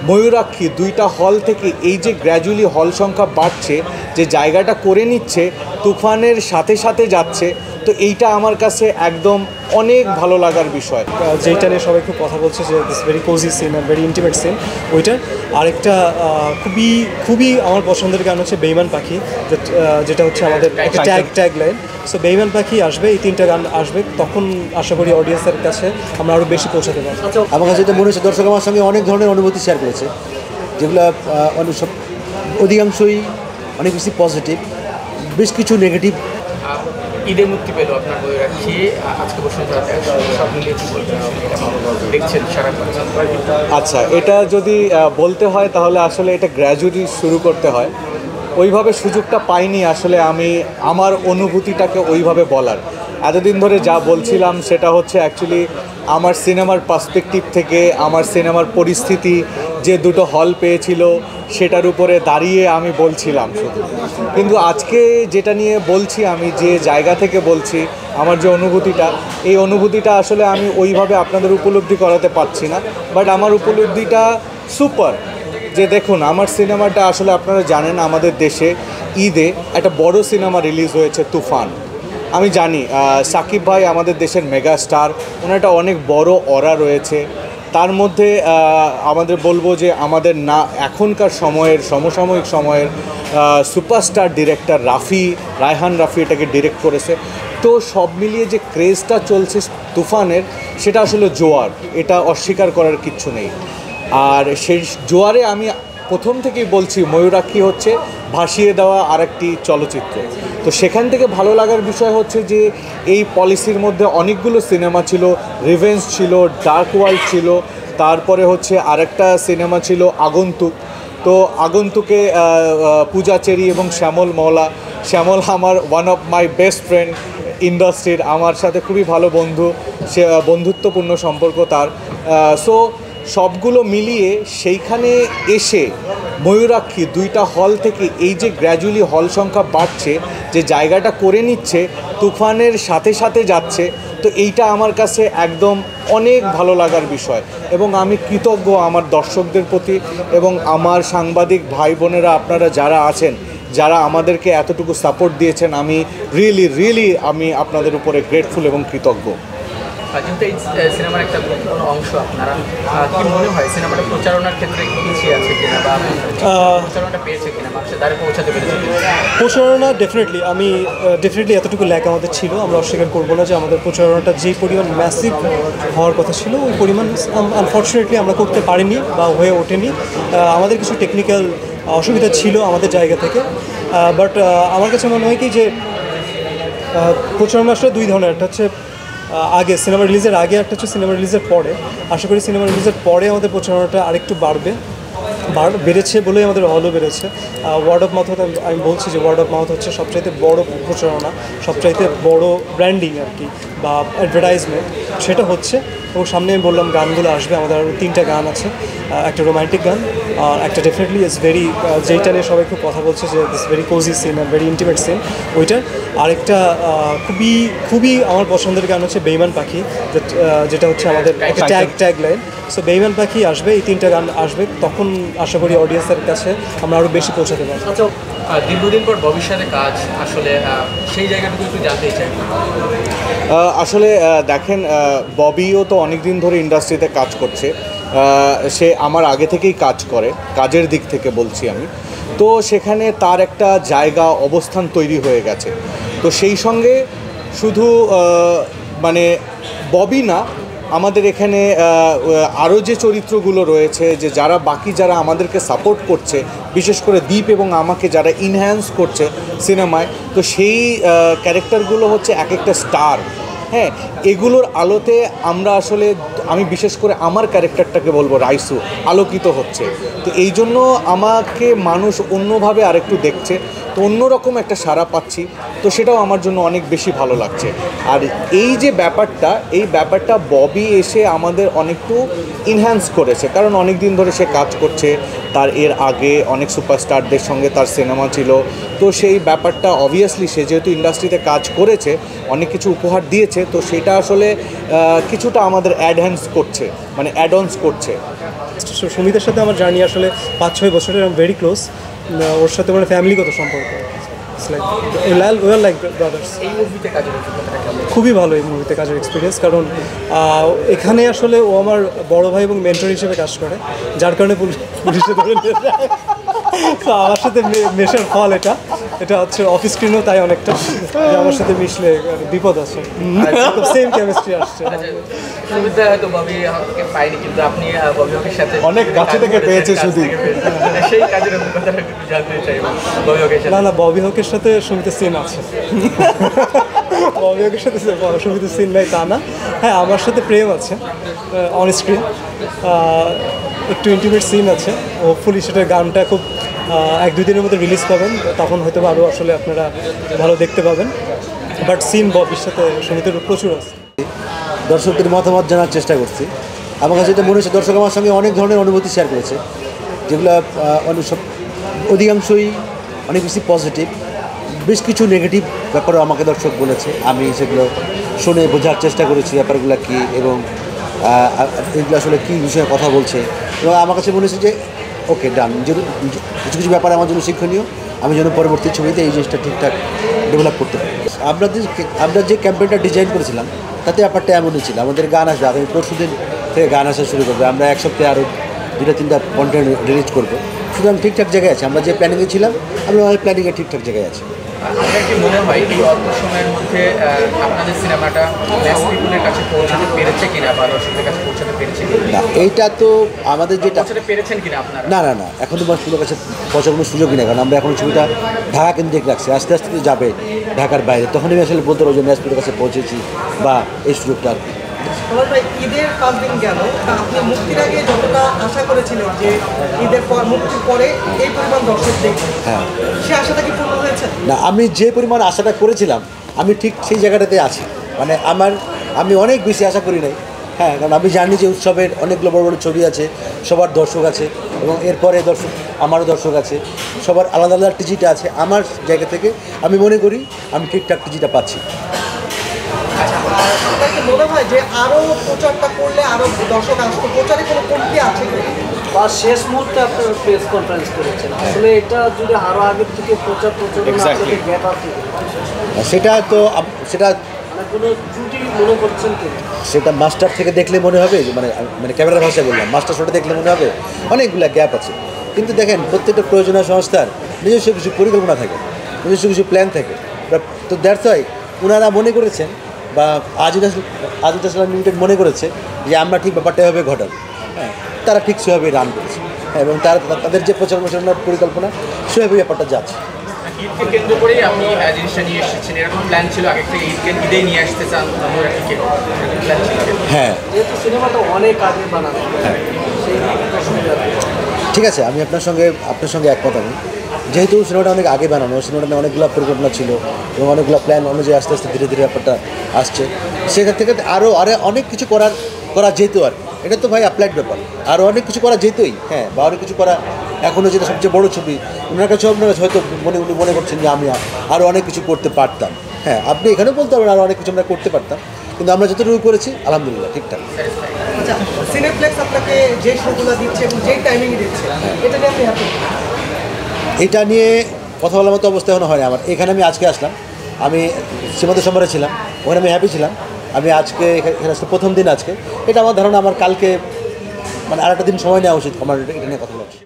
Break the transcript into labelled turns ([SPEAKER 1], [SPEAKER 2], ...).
[SPEAKER 1] ময়ূরাক্ষী দুইটা হল থেকে এই যে গ্র্যাজুয়ালি হল সংখ্যা বাড়ছে, যে জায়গাটা করে নিচ্ছে, তুফানের সাথে সাথে যাচ্ছে, তো এইটা আমার কাছে একদম অনেক ভালো লাগার বিষয়।
[SPEAKER 2] যেইটা নিয়ে সবাই খুব কথা বলছে যে দিস ভেরি কোজি সিন আর ভেরি ইন্টিমেট সিন, ওইটার আরেকটা খুবই খুবই আমার পছন্দের গান হচ্ছে বেইমান পাখি, যেটা হচ্ছে আমাদের একটা ট্যাগ লাইন। সো বেইমান পাখি আসবে, এই তিনটা গান আসবে, তখন আশা করি অডিয়েন্সের কাছে আমরা আরও বেশি পৌঁছাতে পারবো।
[SPEAKER 3] আমার কাছে যেটা মনে হচ্ছে, দর্শক আমার সঙ্গে অনেক ধরনের অনুভূতি শেয়ার করেছে, যেগুলো অধিকাংশই অনেক বেশি পজিটিভ, বেশ কিছু নেগেটিভ।
[SPEAKER 4] ঈদে মুক্তি পেল আপনার ময়ূরাক্ষী, আজকে বসুন্ধরাতে সব মিলিয়ে কি বলবেন, দেখছেন সারা?
[SPEAKER 1] আচ্ছা, এটা যদি বলতে হয় তাহলে আসলে এটা গ্র্যাজুয়ালি শুরু করতে হয়। ওইভাবে সুযোগটা পাইনি আসলে আমি আমার অনুভূতিটাকে ওইভাবে বলার। এতদিন ধরে যা বলছিলাম সেটা হচ্ছে অ্যাকচুয়ালি আমার সিনেমার পার্সপেক্টিভ থেকে, আমার সিনেমার পরিস্থিতি যে দুটো হল পেয়েছিল সেটার উপরে দাঁড়িয়ে আমি বলছিলাম শুধু। কিন্তু আজকে যেটা নিয়ে বলছি, আমি যে জায়গা থেকে বলছি, আমার যে অনুভূতিটা, এই অনুভূতিটা আসলে আমি ওইভাবে আপনাদের উপলব্ধি করাতে পারছি না, বাট আমার উপলব্ধিটা সুপার। যে দেখুন, আমার সিনেমাটা আসলে আপনারা জানেন আমাদের দেশে ঈদে একটা বড় সিনেমা রিলিজ হয়েছে, তুফান। আমি জানি সাকিব ভাই আমাদের দেশের মেগা স্টার, ওনার একটা অনেক বড় অরা রয়েছে। তার মধ্যে আমাদের বলবো যে আমাদের না এখনকার সময়ের সমসাময়িক সময়ের সুপারস্টার ডিরেক্টর রায়হান রাফি এটাকে ডিরেক্ট করেছে। তো সব মিলিয়ে যে ক্রেজটা চলছে তুফানের, সেটা আসলে জোয়ার, এটা অস্বীকার করার কিচ্ছু নেই। আর সেই জোয়ারে আমি প্রথম থেকেই বলছি ময়ূরাক্ষী হচ্ছে ভাসিয়ে দেওয়া আরেকটি চলচ্চিত্র। তো সেখান থেকে ভালো লাগার বিষয় হচ্ছে যে এই পলিসির মধ্যে অনেকগুলো সিনেমা ছিল, রিভেঞ্জ ছিল, ডার্ক ওয়ার্ল্ড ছিল, তারপরে হচ্ছে আরেকটা সিনেমা ছিল আগন্তুক। তো আগন্তুকে পূজা চেরি এবং শ্যামল আমার one of my best friend ইন্ডাস্ট্রির, আমার সাথে খুবই ভালো বন্ধু, সে বন্ধুত্বপূর্ণ সম্পর্ক তার। সো সবগুলো মিলিয়ে সেইখানে এসে ময়ূরাক্ষী দুইটা হল থেকে এই যে গ্র্যাজুয়ালি হল সংখ্যা বাড়ছে, যে জায়গাটা করে নিচ্ছে, তুফানের সাথে সাথে যাচ্ছে, তো এইটা আমার কাছে একদম অনেক ভালো লাগার বিষয়। এবং আমি কৃতজ্ঞ আমার দর্শকদের প্রতি এবং আমার সাংবাদিক ভাই বোনেরা, আপনারা যারা আছেন, যারা আমাদেরকে এতটুকু সাপোর্ট দিয়েছেন, আমি রিয়েলি আমি আপনাদের উপরে গ্রেটফুল এবং কৃতজ্ঞ।
[SPEAKER 4] যেহেতু এই সিনেমার একটা গুরুত্বপূর্ণ অংশ, আপনারা কি মনে হয় সিনেমাটা প্রচারণার ক্ষেত্রে পিছিয়ে আছে কিনা, বা প্রচারণাটা পেয়েছে কিনা, মানুষের দ্বারে পৌঁছাতে পেরেছে?
[SPEAKER 2] প্রচারণা ডেফিনেটলি এতটুকু ল্যাক আমাদের ছিল, আমরা অস্বীকার করবো না যে আমাদের প্রচারণাটা যেই পরিমাণ ম্যাসিভ হওয়ার কথা ছিল ওই পরিমাণ আনফর্চুনেটলি আমরা করতে পারিনি বা হয়ে ওঠেনি। আমাদের কিছু টেকনিক্যাল অসুবিধা ছিল আমাদের জায়গা থেকে, বাট আমার কাছে মনে হয় কি যে প্রচারণা আসলে দুই ধরনের, একটা হচ্ছে আগে সিনেমা রিলিজের আগে, একটা হচ্ছে সিনেমা রিলিজের পরে। আশা করি সিনেমা রিলিজের পরে আমাদের প্রচারণাটা আরেকটু বেড়েছে বলেই আমাদের হলও বেড়েছে। ওয়ার্ড অফ মাউথ, আমি বলছি যে ওয়ার্ড অফ মাউথ হচ্ছে সবচাইতে বড় প্রচারণা, সবচাইতে বড় ব্র্যান্ডিং আর কি, বা অ্যাডভার্টাইজমেন্ট, সেটা হচ্ছে। এবং সামনে আমি বললাম গানগুলো আসবে, আমাদের আরও 3টা গান আছে, একটা রোম্যান্টিক গান, আর একটা ডেফিনেটলি ইজ ভেরি, যেইটা নিয়ে সবাই খুব কথা বলছে যে দিস ভেরি কোজি সিন আর ভেরি ইন্টিমেট সিন, ওইটার আরেকটা খুবই খুবই আমার পছন্দের গান হচ্ছে বেইমান পাখি, যেটা হচ্ছে আমাদের একটা ট্যাগ লাইন। সো বেইমান পাখি আসবে, এই 3টা গান আসবে, তখন আশা করি অডিয়েন্সের কাছে আমরা আরও বেশি পৌঁছাতে পারবো।
[SPEAKER 4] আচ্ছা, দীর্ঘদিন পর ভবিষ্যতে কাজ, আসলে সেই জায়গাটুকু একটু জানতে চাই।
[SPEAKER 1] আসলে দেখেন, ববিও তো অনেক দিন ধরে ইন্ডাস্ট্রিতে কাজ করছে, সে আমার আগে থেকেই কাজ করে, কাজের দিক থেকে বলছি আমি। তো সেখানে তার একটা জায়গা অবস্থান তৈরি হয়ে গেছে। তো সেই সঙ্গে শুধু মানে ববি না, আমাদের এখানে আরও যে চরিত্রগুলো রয়েছে, যে যারা আমাদেরকে সাপোর্ট করছে, বিশেষ করে দীপ এবং আমাকে যারা ইনহ্যান্স করছে সিনেমায়, তো সেই ক্যারেক্টারগুলো হচ্ছে এক একটা স্টার। হ্যাঁ, এগুলোর আলোতে আমরা আসলে, আমি বিশেষ করে আমার ক্যারেক্টারটাকে বলবো রাইসু, আলোকিত হচ্ছে। তো এই জন্য আমাকে মানুষ অন্যভাবে আরেকটু দেখছে, তো অন্যরকম একটা সাড়া পাচ্ছি, তো সেটাও আমার জন্য অনেক বেশি ভালো লাগছে। আর এই যে ব্যাপারটা ববি এসে আমাদের অনেকটু ইনহ্যান্স করেছে, কারণ অনেক দিন ধরে সে কাজ করছে, তার এর আগে অনেক সুপারস্টারদের সঙ্গে তার সিনেমা ছিল। তো সেই ব্যাপারটা অবভিয়াসলি সে যেহেতু ইন্ডাস্ট্রিতে কাজ করেছে, অনেক কিছু উপহার দিয়েছে, তো সেটা আসলে কিছুটা আমাদের অ্যাডভান্স করছে, মানে অ্যাড অনস করছে।
[SPEAKER 2] সুমিতের সাথে আমার জার্নি আসলে 5-6 বছরের, আমি ভেরি ক্লোজ। ওর সাথে মানে ফ্যামিলিগত সম্পর্ক, ওয়ার লাইক ব্রাদার্স।
[SPEAKER 4] এই মুভিতে কাজের অভিজ্ঞতাটা কেমন?
[SPEAKER 2] খুবই ভালো এই মুভিতে কাজের এক্সপিরিয়েন্স, কারণ এখানে আসলে ও আমার বড় ভাই এবং মেন্টর হিসেবে কাজ করে, যার কারণে পুলিশে ধরে নিয়ে যায়। তো আমার সাথে মেশার ফল এটা হচ্ছে অফিস স্ক্রিনেও তাই অনেকটা, যে আমার সাথে মিশলে বিপদ আছে, সেম কেমিস্ট্রি আসছে।
[SPEAKER 4] সুমিত হয়তো ববি হককে পাইনি, কিন্তু আপনি ববি হকের সাথে
[SPEAKER 1] অনেক কাছে থেকে পেয়েছে শুধু।
[SPEAKER 4] সেই কাজের অভিজ্ঞতাটা একটু জানতে চাইবো ববি হকের সাথে।
[SPEAKER 2] না, ববি হকের সাথে সুমিতের সিন আছে। ববি হকের সাথে সুমিতের সিন নাই তা না, হ্যাঁ আমার সাথে প্রেম আছে অন স্ক্রিন, একটু ইন্টিমেট সিন আছে। হোপফুলি সেটার গানটা খুব 1-2 দিনের মধ্যে রিলিজ পাবেন, তখন হয়তো আরও আসলে আপনারা ভালো দেখতে পাবেন। বাট সিন ববির সাথে সুমিতের প্রচুর আছে।
[SPEAKER 3] দর্শকদের মতামত জানার চেষ্টা করছি। আমার কাছে যেটা মনে হচ্ছে, দর্শক আমার সঙ্গে অনেক ধরনের অনুভূতি শেয়ার করেছে, যেগুলো অধিকাংশই অনেক বেশি পজিটিভ। বেশ কিছু নেগেটিভ ব্যাপারও আমাকে দর্শক বলেছে, আমি সেগুলো শুনে বোঝার চেষ্টা করেছি ব্যাপারগুলো কী এবং এগুলো আসলে কী বিষয়ে কথা বলছে। এবং আমার কাছে মনে হচ্ছে যে ওকে ডান, কিছু কিছু ব্যাপারে আমার জন্য শিক্ষণীয়, আমি যেন পরবর্তী ছবিতে এই জিনিসটা ঠিকঠাক ডেভেলপ করতে পারি। আমরা যে ক্যাম্পেইনটা ডিজাইন করেছিলাম তাতে ব্যাপারটা এমনই ছিল, আমাদের গান আসবে আগামী পরশুদিন থেকে গান আসা শুরু করবে, আমরা এক সপ্তাহে আরও 2-3টা কন্টেন্ট রিলিজ করবো। সুতরাং ঠিকঠাক জায়গায় আছে, আমরা যে প্ল্যানিংয়ে ছিলাম আমরা ওই প্ল্যানিংয়ে ঠিকঠাক জায়গায় আছি।
[SPEAKER 4] আপনার কি মনে হয় এই অল্প সময়ের মধ্যে আপনাদের সিনেমাটা ম্যাস পিপুলের কাছে পৌঁছাতে পেরেছে কিনা, বা দর্শকদের কাছে পৌঁছাতে পেরেছে কিনা?
[SPEAKER 3] না, এইটা তো আমাদের যেটা
[SPEAKER 4] পৌঁছাতে পেরেছেন কিনা আপনারা?
[SPEAKER 3] না, এখন তো মানুষের কাছে পৌঁছার কোনো সুযোগই নেই, কারণ আমরা এখন ছবিটা ঢাকা কেন্দ্রিক রাখছি, আস্তে আস্তে তো যাবে ঢাকার বাইরে, তখনই আসলে বলতে পারবো যে ম্যাসপিটের কাছে পৌঁছেছি বা এই সুযোগটা আর কি।
[SPEAKER 5] ভাই, ঈদের 5 দিন গেল, তা আপনি মুক্তির আগে যতটা আশা করেছিলেন যে ঈদের পর মুক্তির পরে এই পরিমাণ দর্শক দেখবেন,
[SPEAKER 3] হ্যাঁ,
[SPEAKER 5] সে আশাটা কি পূর্ণ হয়েছে?
[SPEAKER 3] না, আমি যে পরিমাণ আশাটা করেছিলাম আমি ঠিক সেই জায়গাটাতে আছি, মানে আমি অনেক বেশি আশা করি নাই। হ্যাঁ, কারণ আমি জানি যে উৎসবের অনেকগুলো বড় বড় ছবি আছে, সবার দর্শক আছে এবং এরপরে আমারও দর্শক আছে, সবার আলাদা আলাদা টিজিটা আছে। আমার জায়গা থেকে আমি মনে করি আমি ঠিকঠাক টিজিটা পাচ্ছি।
[SPEAKER 5] আচ্ছা, আর আপনার কি মনে হয় যে আরও প্রচারটা করলে আরও দর্শক আসতো, প্রচারে কোনো কমতি আছে কি?
[SPEAKER 6] বা শেষ মুহূর্তে আপনারা প্রেস কনফারেন্স করেছেন, আসলে এটা যদি আরো আগের থেকে প্রচারণা আপনাদের গ্যাপ আছে,
[SPEAKER 3] সেটা
[SPEAKER 6] মানে কোনো ত্রুটি মনে করছেন কি?
[SPEAKER 3] সেটা মাস্টার থেকে দেখলে মনে হবে যে মানে ক্যামেরার ভাষায় বললাম, মাস্টার শটে দেখলে মনে হবে অনেকগুলো গ্যাপ আছে। কিন্তু দেখেন, প্রত্যেকটা প্রয়োজনীয় সংস্থার নিজস্ব কিছু পরিকল্পনা থাকে, নিজস্ব কিছু প্ল্যান থাকে। তো দ্যাটস ওয়াই ওনারা মনে করেছেন বা আজিজ লিমিটেড মনে করেছে যে আমরা ঠিক ব্যাপারটা এভাবে ঘটাবো। হ্যাঁ, তারা ঠিক সেভাবে রান করেছে, এবং তাদের যে প্রচারণার পরিকল্পনা সেভাবে ব্যাপারটা যাচ্ছে।
[SPEAKER 4] ঈদকে কেন্দ্র করেই আপনি জিনিসটা নিয়ে এসেছেন, এরকম প্ল্যান ছিল আগে থেকে? ঈদেই নিয়ে আসতে চান প্ল্যান ছিল?
[SPEAKER 3] হ্যাঁ,
[SPEAKER 6] যেহেতু সিনেমাটা অনেক আগে বানানো, সেই
[SPEAKER 3] ঠিক আছে, আমি আপনার সঙ্গে একমত। আমি যেহেতু সিনেমাটা অনেক আগে বানানো, সিনেমাটা অনেকগুলো পরিকল্পনা ছিল এবং অনেকগুলো প্ল্যান অনুযায়ী আস্তে আস্তে ধীরে ধীরে ব্যাপারটা আসছে, সেখান থেকে আরও অনেক কিছু করা যেত আর কি। এটা তো ভাই অ্যাপ্লাইড ব্যাপার, আরও অনেক কিছু করা যেতই। হ্যাঁ, বা অনেক কিছু করা, এখনও যেটা সবচেয়ে বড় ছবি, আপনার কাছে হয়তো মনে করছেন যে আমি আরও অনেক কিছু করতে পারতাম। হ্যাঁ, আপনি এখানেও বলতে পারেন আরও অনেক কিছু আমরা করতে পারতাম, কিন্তু আমরা যতটুকু করেছি আলহামদুলিল্লাহ ঠিকঠাক।
[SPEAKER 5] আচ্ছা, সিনেপ্লেক্স আপনাকে যে শোগুলো দিচ্ছে এবং যেই টাইমিংয়ে দিচ্ছে, এটা নিয়ে আপনি হ্যাপি?
[SPEAKER 3] এটা নিয়ে কথা বলার মতো অবস্থা এখনো হয়নি আমার। এখানে আমি আজকে আসলাম, আমি সীমান্ত সম্বরে ছিলাম, ওখানে আমি হ্যাপি ছিলাম। আমি আজকে এখানে আসলে প্রথম দিন আজকে। এটা আমার ধারণা আমার কালকে মানে আরেকটা দিন সময় নেওয়া উচিত আমার এটা নিয়ে কথা বলা উচিত।